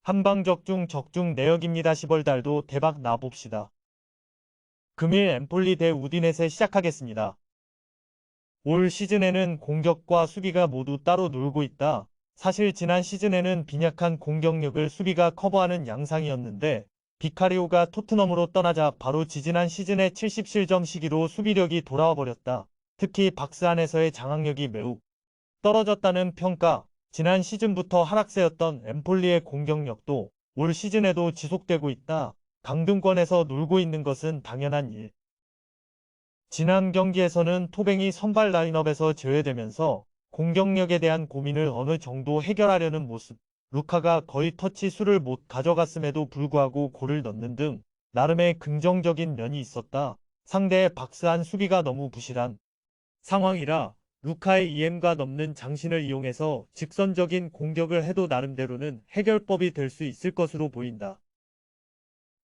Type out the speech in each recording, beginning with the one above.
한방적중 적중 내역입니다. 10월 달도 대박 나봅시다. 금일 엠폴리 대 우디넷에 시작하겠습니다. 올 시즌에는 공격과 수비가 모두 따로 놀고 있다. 사실 지난 시즌에는 빈약한 공격력을 수비가 커버하는 양상이었는데 비카리오가 토트넘으로 떠나자 바로 지지난 시즌의 77점 시기로 수비력이 돌아와 버렸다. 특히 박스 안에서의 장악력이 매우 떨어졌다는 평가. 지난 시즌부터 하락세였던 엠폴리의 공격력도 올 시즌에도 지속되고 있다. 강등권에서 놀고 있는 것은 당연한 일. 지난 경기에서는 토뱅이 선발 라인업에서 제외되면서 공격력에 대한 고민을 어느 정도 해결하려는 모습. 루카가 거의 터치 수를 못 가져갔음에도 불구하고 골을 넣는 등 나름의 긍정적인 면이 있었다. 상대의 박스안 수비가 너무 부실한 상황이라 루카의 EM과 넘는 장신을 이용해서 직선적인 공격을 해도 나름대로는 해결법이 될 수 있을 것으로 보인다.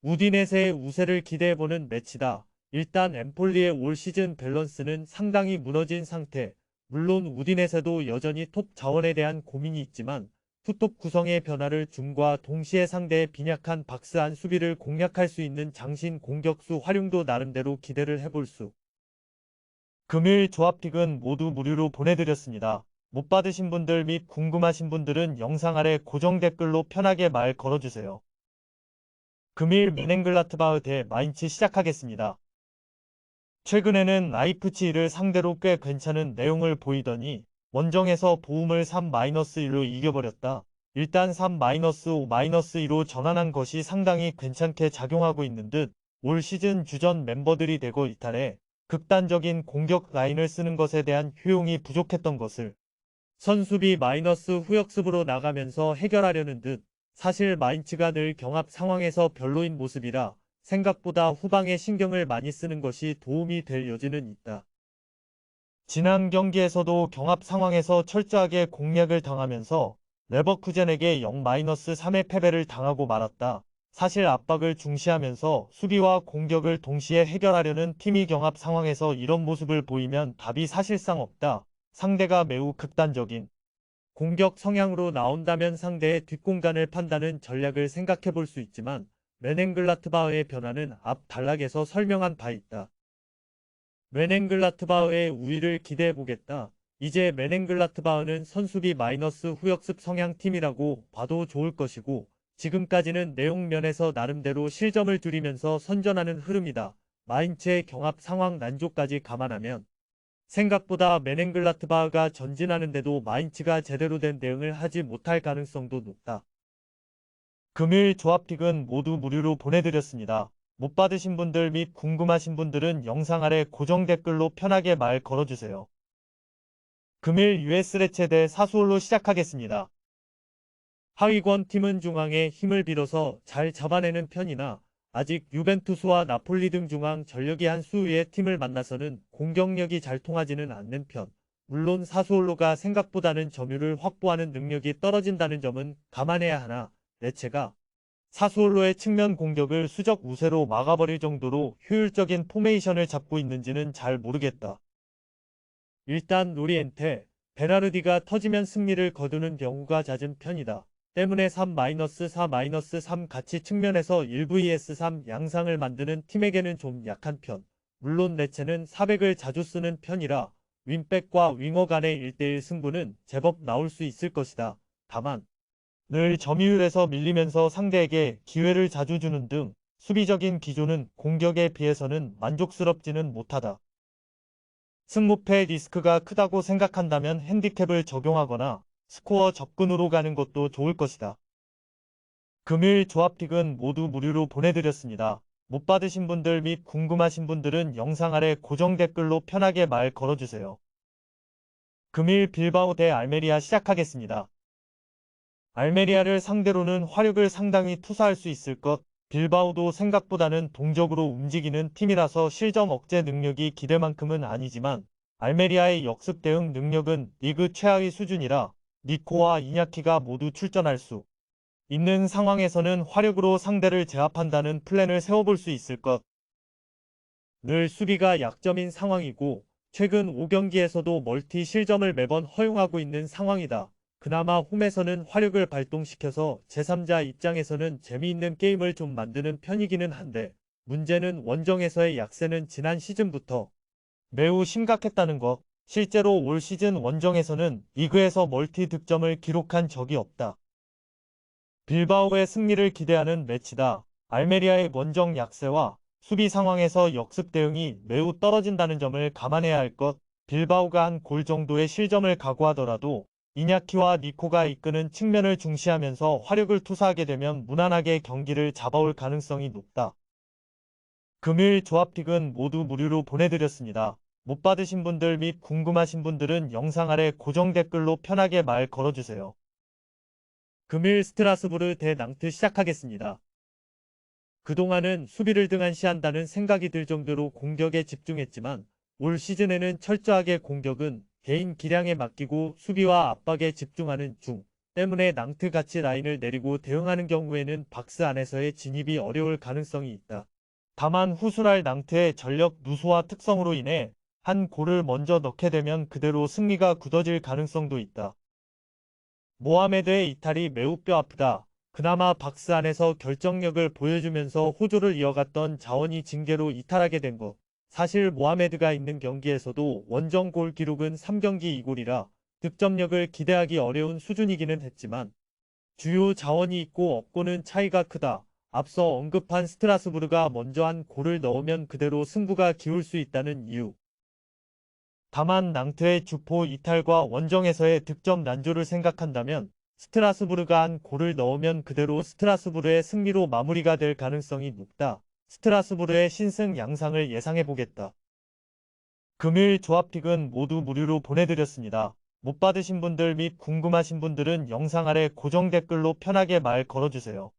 우디네세의 우세를 기대해보는 매치다. 일단 엠폴리의 올 시즌 밸런스는 상당히 무너진 상태. 물론 우디네세도 여전히 톱 자원에 대한 고민이 있지만 투톱 구성의 변화를 줌과 동시에 상대의 빈약한 박스 안 수비를 공략할 수 있는 장신 공격수 활용도 나름대로 기대를 해볼 수. 금일 조합픽은 모두 무료로 보내드렸습니다. 못 받으신 분들 및 궁금하신 분들은 영상 아래 고정 댓글로 편하게 말 걸어주세요. 금일 멘헨글라트바흐 대 마인츠 시작하겠습니다. 최근에는 라이프치히를 상대로 꽤 괜찮은 내용을 보이더니 원정에서 보움을 3-1로 이겨버렸다. 일단 3-5-2로 전환한 것이 상당히 괜찮게 작용하고 있는 듯 올 시즌 주전 멤버들이 되고 이탈해 극단적인 공격 라인을 쓰는 것에 대한 효용이 부족했던 것을 선수비 마이너스 후역습으로 나가면서 해결하려는 듯. 사실 마인츠가 늘 경합 상황에서 별로인 모습이라 생각보다 후방에 신경을 많이 쓰는 것이 도움이 될 여지는 있다. 지난 경기에서도 경합 상황에서 철저하게 공략을 당하면서 레버쿠젠에게 0-3의 패배를 당하고 말았다. 사실 압박을 중시하면서 수비와 공격을 동시에 해결하려는 팀이 경합 상황에서 이런 모습을 보이면 답이 사실상 없다. 상대가 매우 극단적인 공격 성향으로 나온다면 상대의 뒷공간을 판다는 전략을 생각해 볼 수 있지만 멘헨글라트바흐의 변화는 앞 단락에서 설명한 바 있다. 멘헨글라트바흐의 우위를 기대해 보겠다. 이제 멘헨글라트바흐는 선수비 마이너스 후역습 성향 팀이라고 봐도 좋을 것이고 지금까지는 내용 면에서 나름대로 실점을 줄이면서 선전하는 흐름이다. 마인츠의 경합 상황 난조까지 감안하면 생각보다 멘헨글라트바흐가 전진하는데도 마인츠가 제대로 된 대응을 하지 못할 가능성도 높다. 금일 조합픽은 모두 무료로 보내드렸습니다. 못 받으신 분들 및 궁금하신 분들은 영상 아래 고정 댓글로 편하게 말 걸어주세요. 금일 US 레체 대 사수올로 시작하겠습니다. 하위권 팀은 중앙에 힘을 빌어서 잘 잡아내는 편이나 아직 유벤투스와 나폴리 등 중앙 전력이 한 수의 팀을 만나서는 공격력이 잘 통하지는 않는 편. 물론 사수올로가 생각보다는 점유를 확보하는 능력이 떨어진다는 점은 감안해야 하나 레체가 사수올로의 측면 공격을 수적 우세로 막아버릴 정도로 효율적인 포메이션을 잡고 있는지는 잘 모르겠다. 일단 노리엔테, 베나르디가 터지면 승리를 거두는 경우가 잦은 편이다. 때문에 3-4-3 같이 측면에서 1vs3 양상을 만드는 팀에게는 좀 약한 편. 물론 레체는 400을 자주 쓰는 편이라 윙백과 윙어 간의 1대1 승부는 제법 나올 수 있을 것이다. 다만 늘 점유율에서 밀리면서 상대에게 기회를 자주 주는 등 수비적인 기조는 공격에 비해서는 만족스럽지는 못하다. 승무패 리스크가 크다고 생각한다면 핸디캡을 적용하거나 스코어 접근으로 가는 것도 좋을 것이다. 금일 조합픽은 모두 무료로 보내드렸습니다. 못 받으신 분들 및 궁금하신 분들은 영상 아래 고정 댓글로 편하게 말 걸어주세요. 금일 빌바오 대 알메리아 시작하겠습니다. 알메리아를 상대로는 화력을 상당히 투사할 수 있을 것. 빌바오도 생각보다는 동적으로 움직이는 팀이라서 실점 억제 능력이 기대만큼은 아니지만 알메리아의 역습 대응 능력은 리그 최하위 수준이라 니코와 이냐키가 모두 출전할 수 있는 상황에서는 화력으로 상대를 제압한다는 플랜을 세워볼 수 있을 것. 늘 수비가 약점인 상황이고 최근 5경기에서도 멀티 실점을 매번 허용하고 있는 상황이다. 그나마 홈에서는 화력을 발동시켜서 제3자 입장에서는 재미있는 게임을 좀 만드는 편이기는 한데 문제는 원정에서의 약세는 지난 시즌부터 매우 심각했다는 것. 실제로 올 시즌 원정에서는 리그에서 멀티 득점을 기록한 적이 없다. 빌바오의 승리를 기대하는 매치다. 알메리아의 원정 약세와 수비 상황에서 역습 대응이 매우 떨어진다는 점을 감안해야 할 것. 빌바오가 한 골 정도의 실점을 각오하더라도 이냐키와 니코가 이끄는 측면을 중시하면서 화력을 투사하게 되면 무난하게 경기를 잡아올 가능성이 높다. 금요일 조합픽은 모두 무료로 보내드렸습니다. 못 받으신 분들 및 궁금하신 분들은 영상 아래 고정 댓글로 편하게 말 걸어주세요. 금일 스트라스부르 대 낭트 시작하겠습니다. 그동안은 수비를 등한시한다는 생각이 들 정도로 공격에 집중했지만 올 시즌에는 철저하게 공격은 개인 기량에 맡기고 수비와 압박에 집중하는 중 때문에 낭트 같이 라인을 내리고 대응하는 경우에는 박스 안에서의 진입이 어려울 가능성이 있다. 다만 후순할 낭트의 전력 누수와 특성으로 인해 한 골을 먼저 넣게 되면 그대로 승리가 굳어질 가능성도 있다. 모하메드의 이탈이 매우 뼈아프다. 그나마 박스 안에서 결정력을 보여주면서 호조를 이어갔던 자원이 징계로 이탈하게 된 것. 사실 모하메드가 있는 경기에서도 원정 골 기록은 3경기 2골이라 득점력을 기대하기 어려운 수준이기는 했지만 주요 자원이 있고 없고는 차이가 크다. 앞서 언급한 스트라스부르가 먼저 한 골을 넣으면 그대로 승부가 기울 수 있다는 이유. 다만 낭트의 주포 이탈과 원정에서의 득점 난조를 생각한다면 스트라스부르가 한 골을 넣으면 그대로 스트라스부르의 승리로 마무리가 될 가능성이 높다. 스트라스부르의 신승 양상을 예상해보겠다. 금요일 조합픽은 모두 무료로 보내드렸습니다. 못 받으신 분들 및 궁금하신 분들은 영상 아래 고정 댓글로 편하게 말 걸어주세요.